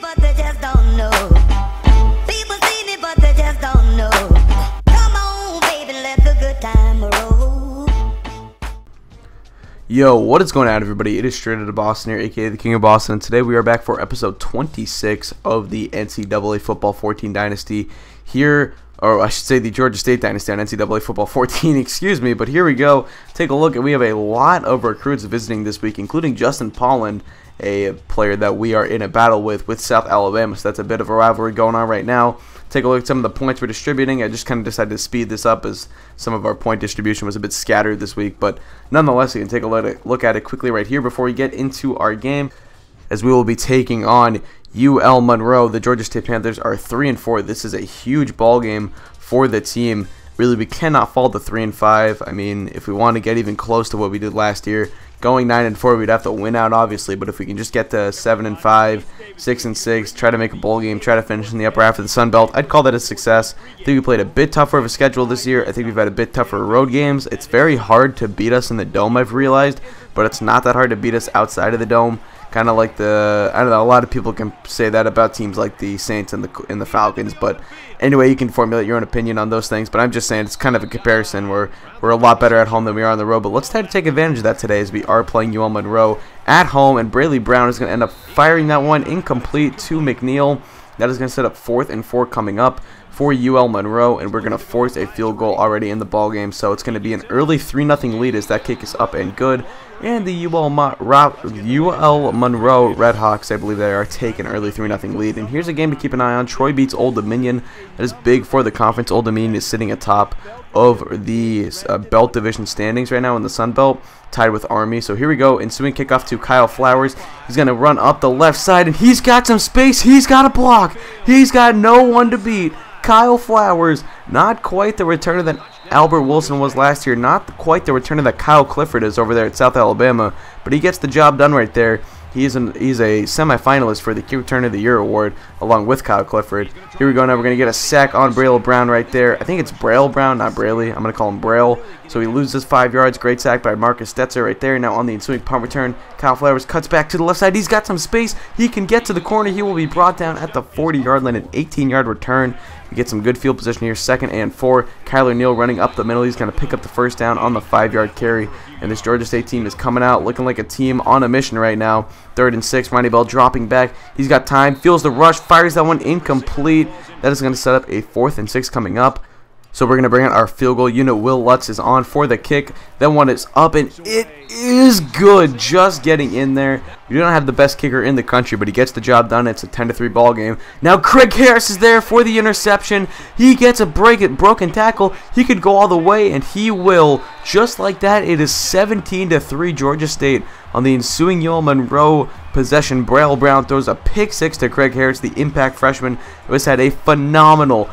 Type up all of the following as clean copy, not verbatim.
but they just don't know. People seen it, but they just don't know. Come on, baby, let the good time roll. Yo, what is going on, everybody? It is Straight Outta Boston here, aka the King of Boston, and today we are back for episode 26 of the NCAA Football 14 Dynasty here, or I should say the Georgia State Dynasty on NCAA Football 14, excuse me, but here we go. Take a look, and we have a lot of recruits visiting this week, including Justin Polland, a player that we are in a battle with South Alabama, so that's a bit of a rivalry going on right now. Take a look at some of the points we're distributing. I just kind of decided to speed this up as some of our point distribution was a bit scattered this week, but nonetheless, you can take a look at it quickly right here before we get into our game, as we will be taking on UL Monroe. The Georgia State Panthers are 3-4. This is a huge ball game for the team. Really, we cannot fall to 3-5. I mean, if we want to get even close to what we did last year, going 9-4, we'd have to win out, obviously. But if we can just get to 7-5, 6-6, try to make a bowl game, try to finish in the upper half of the Sun Belt, I'd call that a success. I think we played a bit tougher of a schedule this year. I think we've had a bit tougher road games. It's very hard to beat us in the Dome, I've realized, but it's not that hard to beat us outside of the Dome. Kind of like I don't know, a lot of people can say that about teams like the Saints and the Falcons, but anyway, you can formulate your own opinion on those things, but I'm just saying it's kind of a comparison where we're a lot better at home than we are on the road, but let's try to take advantage of that today as we are playing UL Monroe at home, and Brayley Brown is going to end up firing that one incomplete to McNeil. That is going to set up 4th and 4 coming up for UL Monroe, and we're going to force a field goal already in the ball game, so it's going to be an early 3-0 lead as that kick is up and good. And the UL Monroe Redhawks, I believe they are taking early 3-0 lead. And here's a game to keep an eye on. Troy beats Old Dominion. That is big for the conference. Old Dominion is sitting atop of the Belt Division standings right now in the Sun Belt, tied with Army. So here we go. Ensuing kickoff to Kyle Flowers. He's going to run up the left side, and he's got some space. He's got a block. He's got no one to beat. Kyle Flowers, not quite the returner that Albert Wilson was last year, not quite the returner that Kyle Clifford is over there at South Alabama, but he gets the job done right there. He's a semifinalist for the Kick Return of the Year award along with Kyle Clifford. Here we go now. We're going to get a sack on Braille Brown right there. I think it's Braille Brown, not Brayley. I'm going to call him Braille. So he loses 5 yards. Great sack by Marcus Stetzer right there. Now on the ensuing punt return, Kyle Flowers cuts back to the left side. He's got some space. He can get to the corner. He will be brought down at the 40-yard line, an 18-yard return. We get some good field position here, 2nd and 4. Kyler Neal running up the middle. He's going to pick up the first down on the 5-yard carry. And this Georgia State team is coming out looking like a team on a mission right now. 3rd and 6. Ronnie Bell dropping back. He's got time. Feels the rush. Fires that one incomplete. That is going to set up a 4th and 6 coming up. So we're going to bring out our field goal unit. Will Lutz is on for the kick. That one is up, and it is good. Just getting in there. We don't have the best kicker in the country, but he gets the job done. It's a 10-3 ball game. Now Craig Harris is there for the interception. He gets a broken tackle. He could go all the way, and he will. Just like that, it is 17-3 Georgia State. On the ensuing UL Monroe possession, Braille Brown throws a pick 6 to Craig Harris, the impact freshman, who has had a phenomenal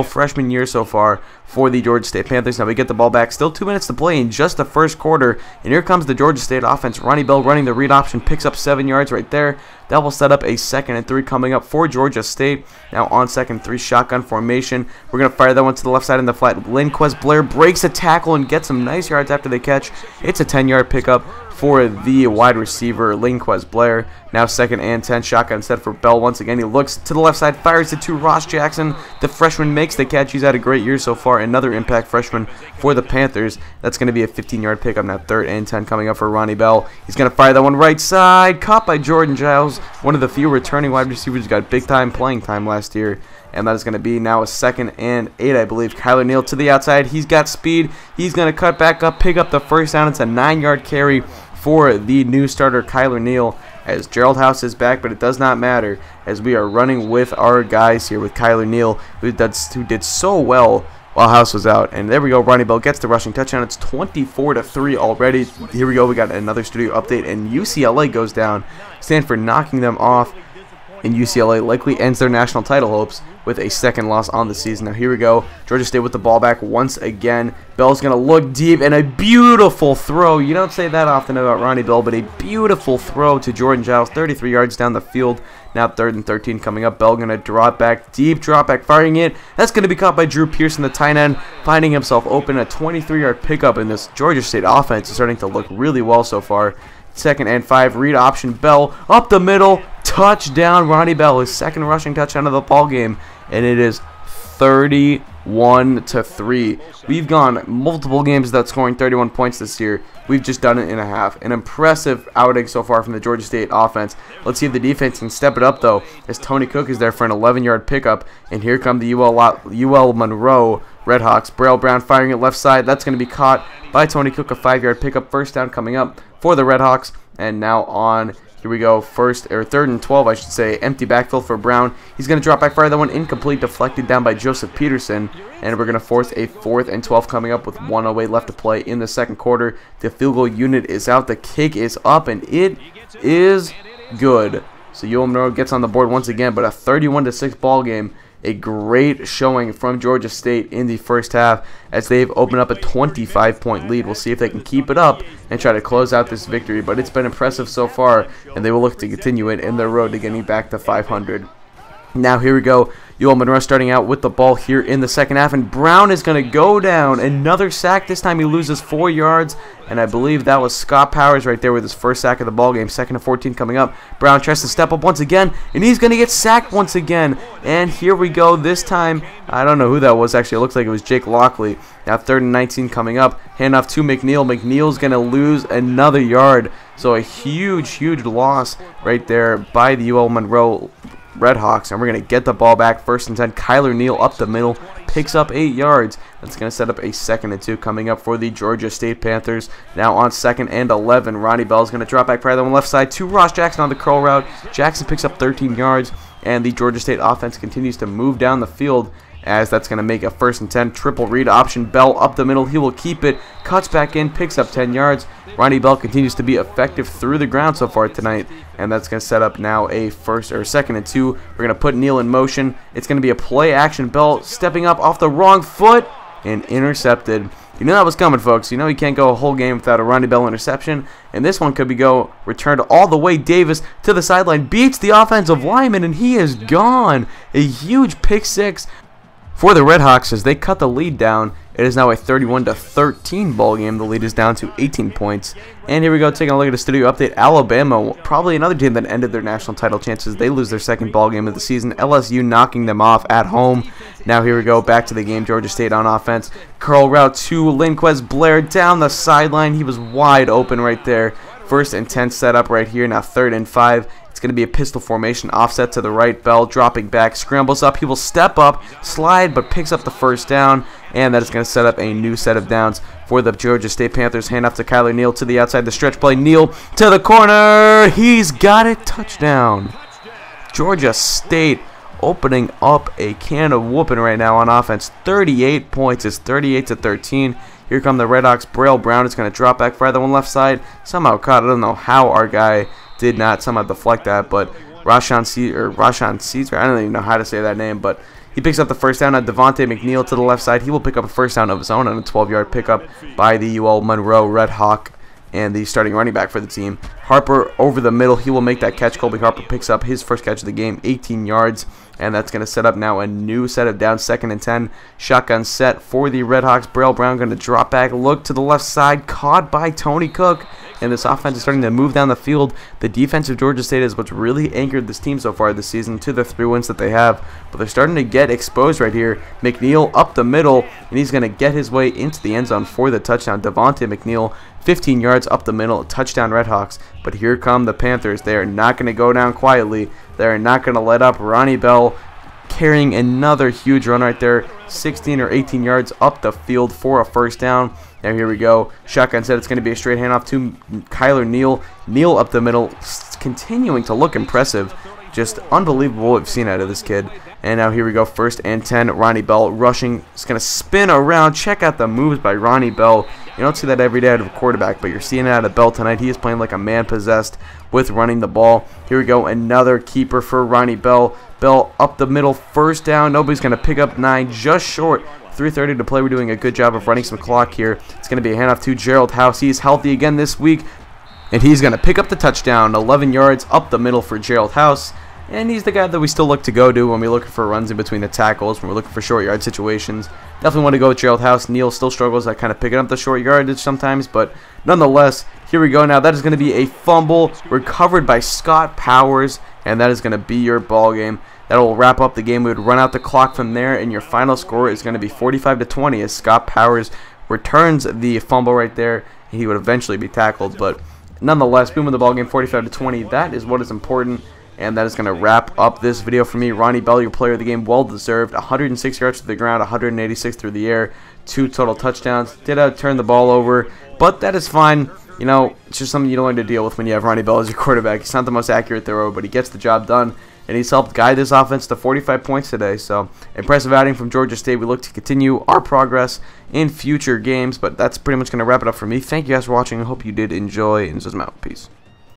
freshman year so far for the Georgia State Panthers. Now we get the ball back. Still 2 minutes to play in just the first quarter. And here comes the Georgia State offense. Ronnie Bell running the read option. Picks up 7 yards right there. That will set up a 2nd and 3 coming up for Georgia State. Now on 2nd and 3 shotgun formation. We're going to fire that one to the left side in the flat. Linquez Blair breaks a tackle and gets some nice yards after the catch. It's a 10-yard pickup for the wide receiver, Linquez Blair. Now 2nd and 10, shotgun set for Bell once again. He looks to the left side, fires it to Ross Jackson. The freshman makes the catch. He's had a great year so far. Another impact freshman for the Panthers. That's going to be a 15-yard pickup. Now 3rd and 10 coming up for Ronnie Bell. He's going to fire that one right side. Caught by Jordan Giles, one of the few returning wide receivers who got big-time playing time last year. And that is going to be now a 2nd and 8, I believe. Kyler Neal to the outside. He's got speed. He's going to cut back up, pick up the first down. It's a 9-yard carry for the new starter, Kyler Neal, as Gerald House is back, but it does not matter as we are running with our guys here with Kyler Neal, who did so well while House was out. And there we go. Ronnie Bell gets the rushing touchdown. It's 24-3 already. Here we go. We got another studio update, and UCLA goes down. Stanford knocking them off. And UCLA likely ends their national title hopes with a 2nd loss on the season. Now here we go. Georgia State with the ball back once again. Bell's going to look deep, and a beautiful throw. You don't say that often about Ronnie Bell, but a beautiful throw to Jordan Giles, 33 yards down the field. Now 3rd and 13 coming up. Bell going to drop back, deep drop back, firing it. That's going to be caught by Drew Pearson, the tight end, finding himself open. A 23-yard pickup, in this Georgia State offense is starting to look really well so far. 2nd and 5, read option, Bell up the middle. touchdown. Ronnie Bell, his second rushing touchdown of the ball game, and it is 31-3. We've gone multiple games without scoring 31 points this year. We've just done it in a half. An impressive outing so far from the Georgia State offense. Let's see if the defense can step it up, though, as Tony Cook is there for an 11-yard pickup. And here come the UL Monroe Redhawks. Braille Brown firing it left side. That's going to be caught by Tony Cook. A 5-yard pickup. First down coming up for the Redhawks. And now on, here we go, third and 12, I should say. Empty backfield for Brown. He's going to drop back, fire that one incomplete, deflected down by Joseph Peterson. And we're going to force a 4th and 12 coming up with 1:08 left to play in the second quarter. The field goal unit is out. The kick is up, and it is good. So UL Monroe gets on the board once again, but a 31-6 ball game. A great showing from Georgia State in the first half as they've opened up a 25-point lead. We'll see if they can keep it up and try to close out this victory, but it's been impressive so far, and they will look to continue it in their road to getting back to 500. Now here we go. UL Monroe starting out with the ball here in the second half, and Brown is going to go down. Another sack. This time he loses 4 yards, and I believe that was Scott Powers right there with his first sack of the ball game. 2nd and 14 coming up. Brown tries to step up once again, and he's going to get sacked once again. And here we go. This time, I don't know who that was. Actually, it looks like it was Jake Lockley. Now 3rd and 19 coming up. Handoff to McNeil. McNeil's going to lose another yard. So a huge loss right there by the UL Monroe Redhawks, and we're going to get the ball back. 1st and 10. Kyler Neal up the middle, picks up 8 yards. That's going to set up a 2nd and 2 coming up for the Georgia State Panthers. Now on 2nd and 11, Ronnie Bell is going to drop back right on the left side to Ross Jackson on the curl route. Jackson picks up 13 yards, and the Georgia State offense continues to move down the field, as that's going to make a 1st and 10. Triple read option. Bell up the middle. He will keep it. Cuts back in. Picks up 10 yards. Ronnie Bell continues to be effective through the ground so far tonight, and that's going to set up now a 2nd and 2. We're going to put Neal in motion. It's going to be a play action. Bell stepping up off the wrong foot and intercepted. You know that was coming, folks. You know you can't go a whole game without a Ronnie Bell interception, and this one could be returned all the way. Davis to the sideline, beats the offensive lineman, and he is gone. A huge pick 6 for the Redhawks as they cut the lead down. It is now a 31-13 ball game. The lead is down to 18 points. And here we go, taking a look at a studio update. Alabama, probably another team that ended their national title chances. They lose their 2nd ball game of the season. LSU knocking them off at home. Now here we go, back to the game. Georgia State on offense. Curl route to Linquez Blair down the sideline. He was wide open right there. 1st and 10 set up right here. Now 3rd and 5. It's going to be a pistol formation, offset to the right. Bell dropping back, scrambles up. He will step up, slide, but picks up the 1st down, and that is going to set up a new set of downs for the Georgia State Panthers. Hand off to Kyler Neal to the outside, the stretch play. Neal to the corner. He's got it. Touchdown. Georgia State opening up a can of whooping right now on offense. 38 points. It's 38-13. Here come the Redhawks. Braille Brown is going to drop back, fire the one left side. Somehow caught. I don't know how our guy did not somehow deflect that, but Rashawn Caesar, I don't even know how to say that name, but he picks up the 1st down on Devontae McNeil to the left side. He will pick up a 1st down of his own on a 12-yard pickup by the UL Monroe Redhawk and the starting running back for the team. Harper over the middle. He will make that catch. Colby Harper picks up his first catch of the game, 18 yards, and that's going to set up now a new set of downs. 2nd and 10. Shotgun set for the Redhawks. Braille Brown going to drop back, look to the left side, caught by Tony Cook. And this offense is starting to move down the field. The defense of Georgia State is what's really anchored this team so far this season to the 3 wins that they have. But they're starting to get exposed right here. McNeil up the middle, and he's going to get his way into the end zone for the touchdown. Devontae McNeil, 15 yards up the middle, touchdown Redhawks. But here come the Panthers. They are not going to go down quietly. They are not going to let up. Ronnie Bell carrying another huge run right there, 16 or 18 yards up the field for a 1st down. Now here we go. Shotgun set. It's going to be a straight handoff to Kyler Neal. Neal up the middle, continuing to look impressive. Just unbelievable what we've seen out of this kid. And now here we go. 1st and 10. Ronnie Bell rushing. It's going to spin around. Check out the moves by Ronnie Bell. You don't see that every day out of a quarterback, but you're seeing it out of Bell tonight. He is playing like a man possessed with running the ball. Here we go. Another keeper for Ronnie Bell. Bell up the middle. 1st down. Nobody's going to pick up 9. Just short. 3:30 to play. We're doing a good job of running some clock here. It's going to be a handoff to Gerald House. He's healthy again this week, and he's going to pick up the touchdown. 11 yards up the middle for Gerald House. And he's the guy that we still look to go to when we're looking for runs in between the tackles, when we're looking for short yard situations. Definitely want to go with Gerald House. Neal still struggles at kind of picking up the short yardage sometimes, but nonetheless, Here we go. Now that is going to be a fumble recovered by Scott Powers, and that is going to be your ball game. That will wrap up the game. We would run out the clock from there, and your final score is going to be 45-20 as Scott Powers returns the fumble right there. He would eventually be tackled, but nonetheless, boom in the ball game, 45-20. That is what is important, and that is going to wrap up this video for me. Ronnie Bell, your player of the game, well deserved. 106 yards to the ground, 186 through the air, 2 total touchdowns. Did turn the ball over, but that is fine. You know, it's just something you don't want to deal with when you have Ronnie Bell as your quarterback. He's not the most accurate thrower, but he gets the job done, and he's helped guide this offense to 45 points today. So, impressive outing from Georgia State. We look to continue our progress in future games, but that's pretty much going to wrap it up for me. Thank you guys for watching. I hope you did enjoy, and just out. Peace.